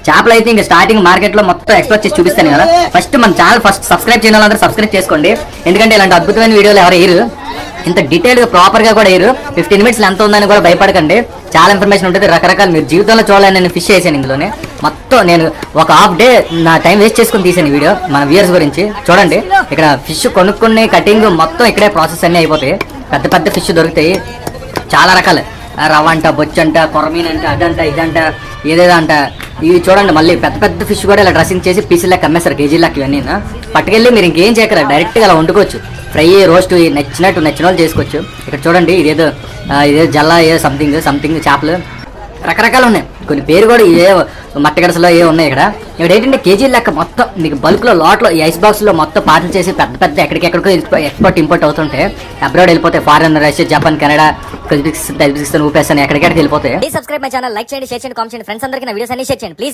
చేపలు అయితే ఇంకా స్టార్టింగ్ మార్కెట్ లో మొత్తం ఎక్స్ప్లోర్ చేసి చూపిస్తాను కదా. ఫస్ట్ మన ఛానల్ సబ్స్క్రైబ్ చేయడం వాళ్ళందరూ సబ్స్క్రైబ్ చేసుకోండి, ఎందుకంటే ఇలాంటి అద్భుతమైన వీడియోలు ఎవరు వేయరు, ఇంత డీటెయిల్ గా ప్రాపర్ గా కూడా వేయరు. 15 minutes ఎంత ఉందని కూడా భయపడకండి, చాలా ఇన్ఫర్మేషన్ ఉంటుంది, రకరకాల మీరు జీవితంలో చూడాలని నేను ఫిష్ చేశాను ఇందులోనే. మొత్తం నేను ఒక హాఫ్ డే నా టైం వేస్ట్ చేసుకుని తీసాను వీడియో మన వ్యూయర్స్ గురించి. చూడండి ఇక్కడ ఫిష్ కొనుక్కుని కటింగ్ మొత్తం ఇక్కడే ప్రాసెస్ అన్నీ అయిపోతాయి. పెద్ద పెద్ద ఫిష్ దొరుకుతాయి, చాలా రకాలు, రవ్వ అంట, బొచ్చు అంట, కొరమీన్ అంట, అదంట ఇదంట ఏదేదో అంట. ఇవి చూడండి మళ్ళీ పెద్ద పెద్ద ఫిష్ కూడా ఇలా డ్రెస్సింగ్ చేసి పీసులు లెక్క అమ్మేస్తారు, కేజీ లెక్క. ఇవన్నీ పట్టుకెళ్ళి మీరు ఇంకేం చేయకరా, డైరెక్ట్గా అలా వండుకోవచ్చు, ఫ్రై రోస్ట్ నచ్చిన వాళ్ళు చేసుకోవచ్చు. ఇక్కడ చూడండి ఇదేదో జల్లా ఏదో సంథింగ్ చేపలు రకరకాలు ఉన్నాయి, కొన్ని పేరు కూడా ఏ మట్టగడసలో ఏ ఉన్నాయి. ఇక్కడ ఏంటంటే కేజీ లెక్క మొత్తం మీకు బల్క్లో లాట్లో ఈ ఐస్ బాక్స్లో మొత్తం పార్సల్ చేసి పెద్ద పెద్ద ఎక్కడికెక్కడికో ఎక్స్పోర్ట్ ఇంపోర్ట్ అవుతుంటే అబ్రాడ్ వెళ్ళిపోతాయి, foreign, Russia, Japan, Canada, Kazakhstan, Uzbekistan, ఊపేస్తాన్, ఎక్కడికెక్కడికి వెళ్ళిపోతాయి. సబ్స్క్రైబ్ మై ఛానల్, లైక్ చేయండి, షేర్ చేయండి, కామెంట్ చేయండి, ఫ్రెండ్స్ అందరికీ నా వీడియోస్ అన్ని షేర్ చేయండి ప్లీజ్.